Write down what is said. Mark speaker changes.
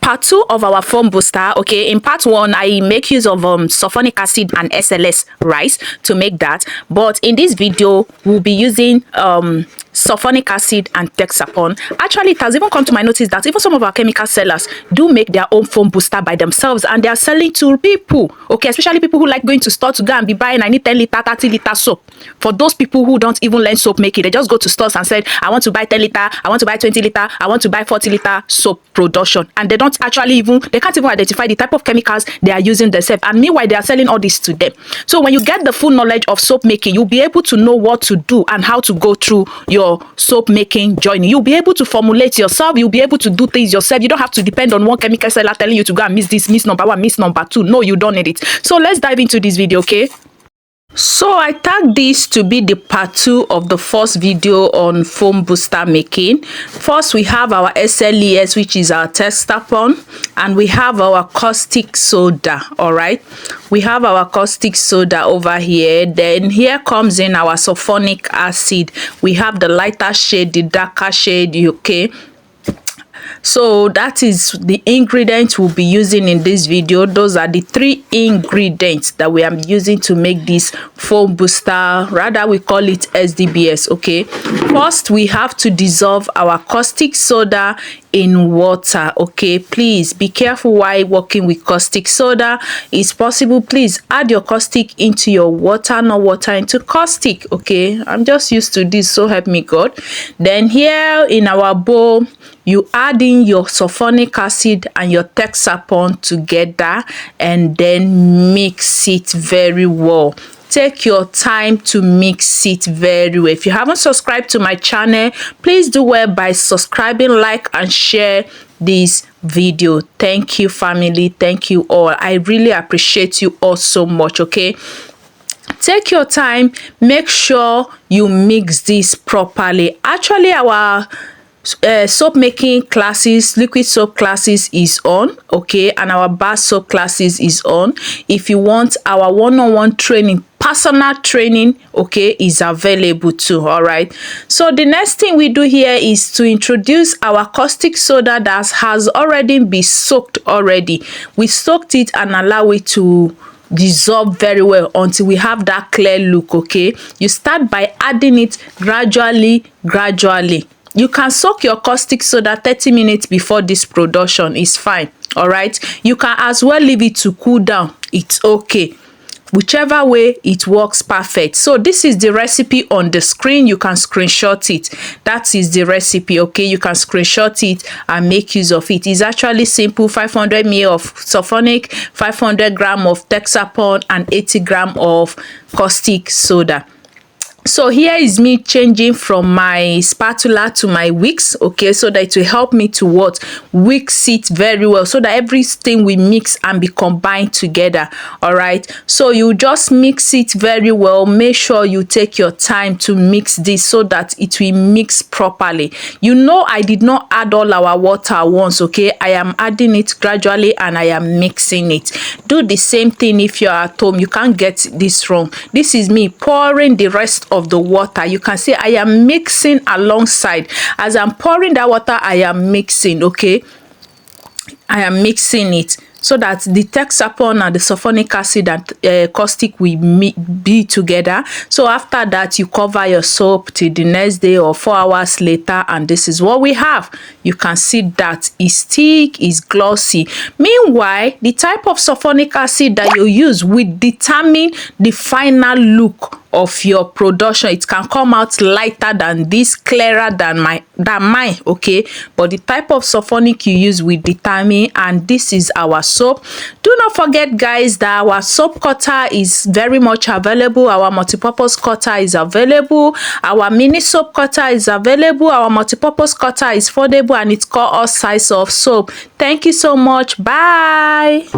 Speaker 1: part 2 of our foam booster. Okay, in part 1 I make use of sulphonic acid and SLS rice to make that, but in this video we'll be using sulphonic acid and Texapon. Actually, it has even come to my notice that even some of our chemical sellers do make their own foam booster by themselves, and they are selling to people, okay, especially people who like going to store to go and be buying, I need 10 liter 30 liter soap. For those people who don't even learn soap making, they just go to stores and say, I want to buy 10 liter, I want to buy 20 liter, I want to buy 40 liter soap production, and they don't actually they can't even identify the type of chemicals they are using themselves, and meanwhile they are selling all this to them. So when you get the full knowledge of soap making, you'll be able to know what to do and how to go through your soap making journey. You'll be able to formulate yourself, you'll be able to do things yourself. You don't have to depend on one chemical seller telling you to go and mix this, mix number 1, mix number 2. No, you don't need it. So let's dive into this video, okay? So I tagged this to be the part 2 of the first video on foam booster making. First we have our SLES, which is our Texapon, and we have our caustic soda. All right, we have our caustic soda over here. Then here comes in our sulphonic acid. We have the lighter shade, the darker shade, okay? So that is the ingredients we'll be using in this video. Those are the 3 ingredients that we are using to make this foam booster, rather we call it Sdbs. Okay, first we have to dissolve our caustic soda in water. Okay, please be careful while working with caustic soda. It's possible, please add your caustic into your water, not water into caustic. Okay, I'm just used to this, so help me God. Then here in our bowl, you add in your sulphonic acid and your Texapon together, and then mix it very well. Take your time to mix it very well. If you haven't subscribed to my channel, please do well by subscribing, like and share this video. Thank you, family. Thank you all. I really appreciate you all so much. Okay, take your time, make sure you mix this properly. Actually, our soap making classes, liquid soap classes is on, okay, and our bar soap classes is on. If you want our one-on-one training, personal training, okay, is available too. All right, so the next thing we do here is to introduce our caustic soda that has already been soaked already. We soaked it and allow it to dissolve very well until we have that clear look. Okay, you start by adding it gradually. You can soak your caustic soda 30 minutes before this production, is fine. All right, you can as well leave it to cool down, it's okay. Whichever way, it works perfect. So this is the recipe on the screen. You can screenshot it. That is the recipe, okay? You can screenshot it and make use of it. It's actually simple. 500 ml of sulphonic, 500 gram of Texapon, and 80 gram of caustic soda. So here is me changing from my spatula to my wicks, okay, so that it will help me to what? Wicks it very well, so that everything will mix and be combined together. All right, so you just mix it very well. Make sure you take your time to mix this so that it will mix properly. You know, I did not add all our water at once, okay? I am adding it gradually and I am mixing it. Do the same thing if you're at home. You can't get this wrong. This is me pouring the rest of the water. You can see I am mixing alongside. As I'm pouring that water, I am mixing, okay? I am mixing it so that the Texapon and the sulphonic acid and caustic will be together. So after that, you cover your soap till the next day or 4 hours later, and this is what we have. You can see that it's thick, it's glossy. Meanwhile, the type of sulphonic acid that you use will determine the final look of your production. It can come out lighter than this, clearer than mine, okay? But the type of sulphonic you use will determine. And this is our soap. Do not forget, guys, that our soap cutter is very much available. Our multipurpose cutter is available. Our mini soap cutter is available. Our multipurpose cutter is foldable, and it's got all sizes of soap. Thank you so much. Bye.